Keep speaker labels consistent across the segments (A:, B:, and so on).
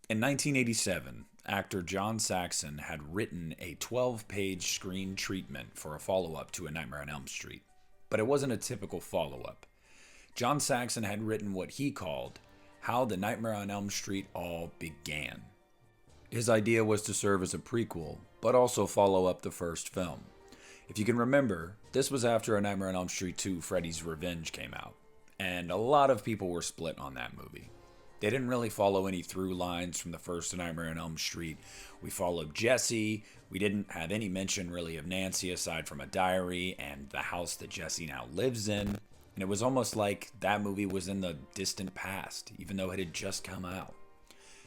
A: In 1987, actor John Saxon had written a 12-page screen treatment for a follow-up to A Nightmare on Elm Street. But it wasn't a typical follow-up. John Saxon had written what he called How the Nightmare on Elm Street All Began. His idea was to serve as a prequel, but also follow up the first film. If you can remember, this was after A Nightmare on Elm Street 2 Freddy's Revenge came out, and a lot of people were split on that movie. They didn't really follow any through lines from the first Nightmare on Elm Street. We followed Jesse. We didn't have any mention really of Nancy aside from a diary and the house that Jesse now lives in. And it was almost like that movie was in the distant past, even though it had just come out.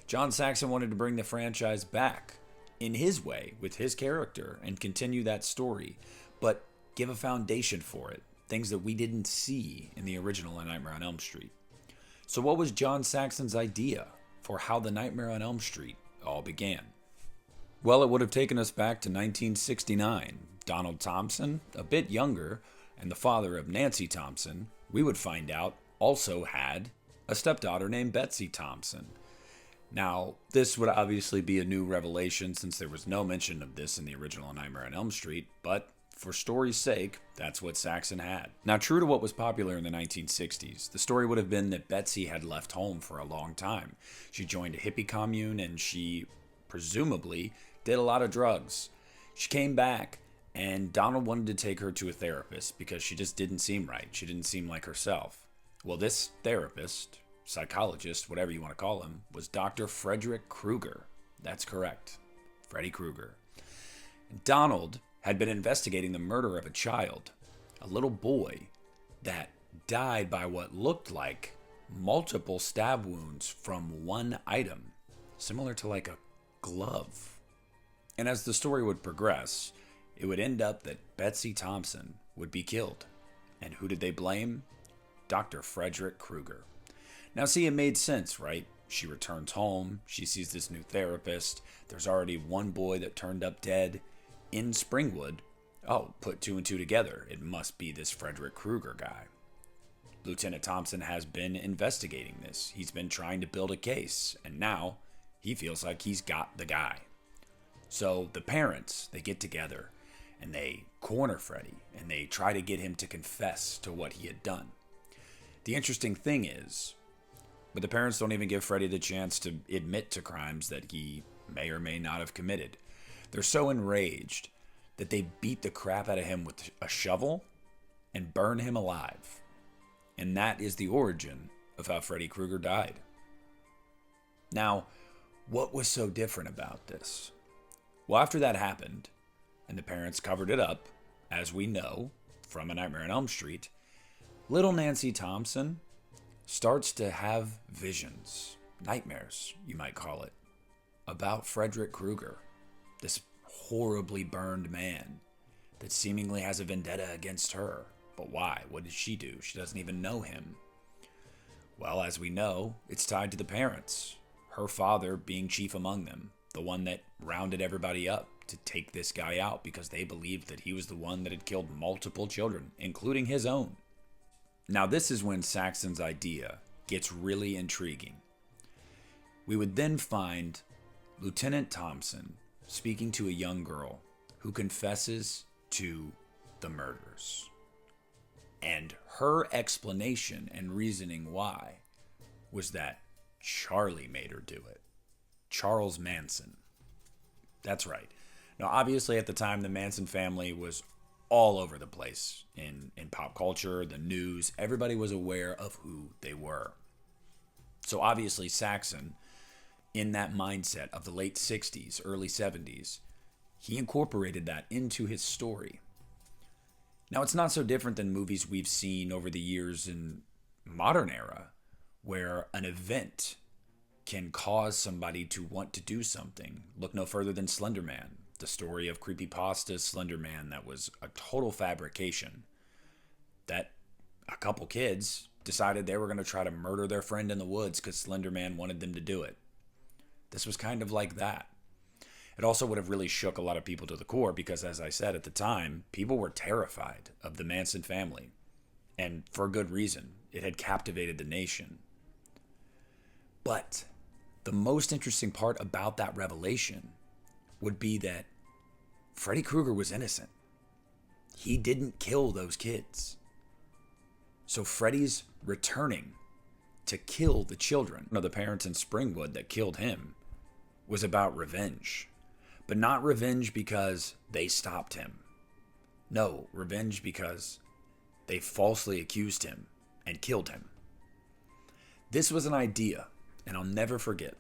A: John Saxon wanted to bring the franchise back in his way with his character and continue that story, but give a foundation for it, things that we didn't see in the original Nightmare on Elm Street. So what was John Saxon's idea for how the Nightmare on Elm Street all began? Well, it would have taken us back to 1969. Donald Thompson, a bit younger, and the father of Nancy Thompson, we would find out, also had a stepdaughter named Betsy Thompson. Now, this would obviously be a new revelation since there was no mention of this in the original Nightmare on Elm Street, but for story's sake, that's what Saxon had. Now, true to what was popular in the 1960s, the story would have been that Betsy had left home for a long time. She joined a hippie commune and she, presumably, did a lot of drugs. She came back and Donald wanted to take her to a therapist because she just didn't seem right. She didn't seem like herself. Well, this therapist, psychologist, whatever you want to call him, was Dr. Frederick Krueger. That's correct. Freddy Krueger. Donald had been investigating the murder of a child, a little boy, that died by what looked like multiple stab wounds from one item, similar to like a glove. And as the story would progress, it would end up that Betsy Thompson would be killed. And who did they blame? Dr. Frederick Krueger. Now see, it made sense, right? She returns home, she sees this new therapist, there's already one boy that turned up dead in Springwood. Oh, put two and two together. It must be this Frederick Krueger guy. Lieutenant Thompson has been investigating this. He's been trying to build a case, and now he feels like he's got the guy. So the parents, they get together, and they corner Freddy, and they try to get him to confess to what he had done. The interesting thing is, but the parents don't even give Freddy the chance to admit to crimes that he may or may not have committed. They're so enraged that they beat the crap out of him with a shovel and burn him alive. And that is the origin of how Freddy Krueger died. Now, what was so different about this? Well, after that happened, and the parents covered it up, as we know from A Nightmare on Elm Street, little Nancy Thompson starts to have visions, nightmares, you might call it, about Frederick Krueger. This horribly burned man that seemingly has a vendetta against her. But why? What did she do? She doesn't even know him. Well, as we know, it's tied to the parents. Her father being chief among them, the one that rounded everybody up to take this guy out because they believed that he was the one that had killed multiple children, including his own. Now, this is when Saxon's idea gets really intriguing. We would then find Lieutenant Thompson speaking to a young girl who confesses to the murders. And her explanation and reasoning why was that Charlie made her do it. Charles Manson. That's right. Now, obviously, at the time, the Manson family was all over the place in pop culture, the news. Everybody was aware of who they were. So obviously, Saxon, in that mindset of the late 60s, early 70s, he incorporated that into his story. Now, it's not so different than movies we've seen over the years in modern era, where an event can cause somebody to want to do something. Look no further than Slender Man, the story of creepypasta's Slender Man that was a total fabrication, that a couple kids decided they were going to try to murder their friend in the woods because Slender Man wanted them to do it. This was kind of like that. It also would have really shook a lot of people to the core because, as I said at the time, people were terrified of the Manson family. And for good reason. It had captivated the nation. But The most interesting part about that revelation would be that Freddy Krueger was innocent. He didn't kill those kids. So Freddy's returning to kill the children of the parents in Springwood that killed him was about revenge. But not revenge because they stopped him. No, revenge because they falsely accused him and killed him. This was an idea, and I'll never forget,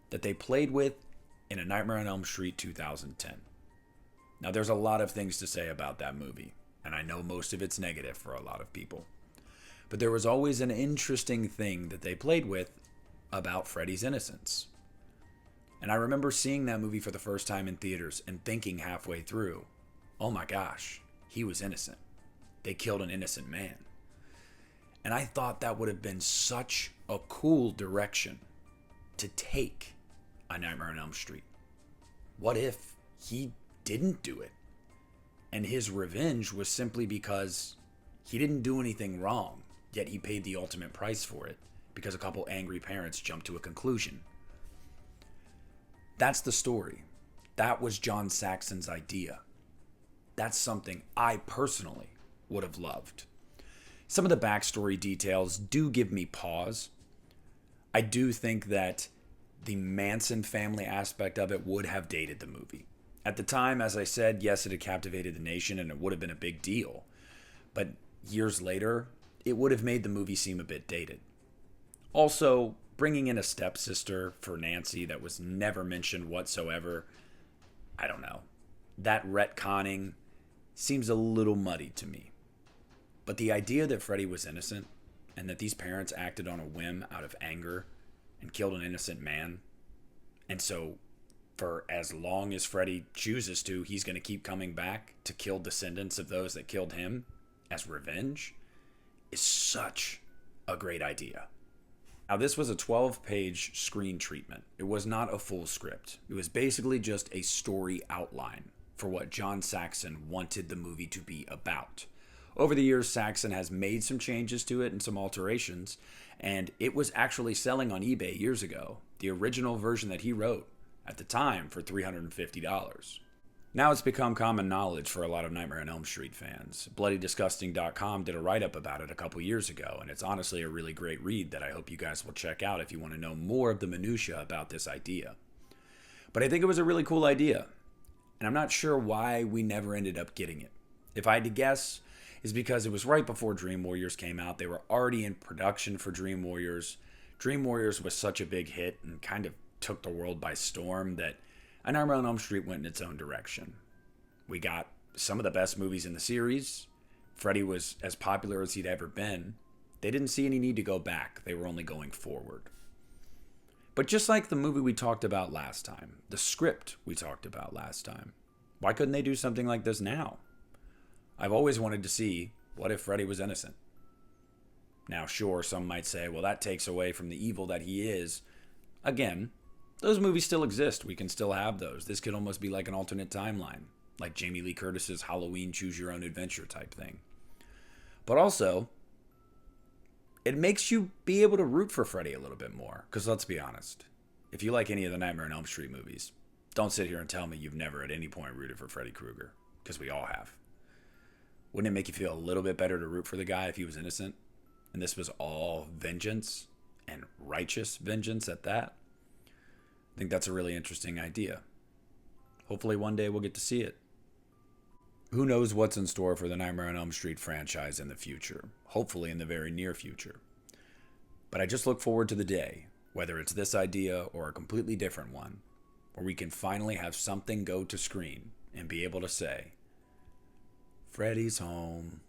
A: that they played with in A Nightmare on Elm Street 2010. Now, there's a lot of things to say about that movie, and I know most of it's negative for a lot of people. But there was always an interesting thing that they played with about Freddy's innocence. And I remember seeing that movie for the first time in theaters and thinking halfway through, oh my gosh, he was innocent. They killed an innocent man. And I thought that would have been such a cool direction to take A Nightmare on Elm Street. What if he didn't do it? And his revenge was simply because he didn't do anything wrong, yet he paid the ultimate price for it because a couple angry parents jumped to a conclusion. That's the story. That was John Saxon's idea. That's something I personally would have loved. Some of the backstory details do give me pause. I do think that the Manson family aspect of it would have dated the movie. At the time, as I said, yes, it had captivated the nation and it would have been a big deal. But years later, it would have made the movie seem a bit dated. Also, bringing in a stepsister for Nancy that was never mentioned whatsoever, I don't know. That retconning seems a little muddy to me. But the idea that Freddy was innocent and that these parents acted on a whim out of anger and killed an innocent man, and so for as long as Freddy chooses to, he's going to keep coming back to kill descendants of those that killed him as revenge, is such a great idea. Now, this was a 12-page screen treatment. It was not a full script. It was basically just a story outline for what John Saxon wanted the movie to be about. Over the years, Saxon has made some changes to it and some alterations, and it was actually selling on eBay years ago, the original version that he wrote at the time for $350. Now it's become common knowledge for a lot of Nightmare on Elm Street fans. BloodyDisgusting.com did a write-up about it a couple years ago, and it's honestly a really great read that I hope you guys will check out if you want to know more of the minutia about this idea. But I think it was a really cool idea, and I'm not sure why we never ended up getting it. If I had to guess, is because it was right before Dream Warriors came out. They were already in production for Dream Warriors. Dream Warriors was such a big hit and kind of took the world by storm that A Nightmare on Elm Street went in its own direction. We got some of the best movies in the series. Freddy was as popular as he'd ever been. They didn't see any need to go back. They were only going forward. But just like the movie we talked about last time, the script we talked about last time, why couldn't they do something like this now? I've always wanted to see, what if Freddy was innocent? Now, sure, some might say, well, that takes away from the evil that he is. Again, those movies still exist. We can still have those. This could almost be like an alternate timeline, like Jamie Lee Curtis's Halloween Choose Your Own Adventure type thing. But also, it makes you be able to root for Freddy a little bit more. Because let's be honest, if you like any of the Nightmare on Elm Street movies, don't sit here and tell me you've never at any point rooted for Freddy Krueger, because we all have. Wouldn't it make you feel a little bit better to root for the guy if he was innocent? And this was all vengeance, and righteous vengeance at that? I think that's a really interesting idea. Hopefully one day we'll get to see it. Who knows what's in store for the Nightmare on Elm Street franchise in the future. Hopefully in the very near future. But I just look forward to the day, whether it's this idea or a completely different one, where we can finally have something go to screen and be able to say, Freddy's home.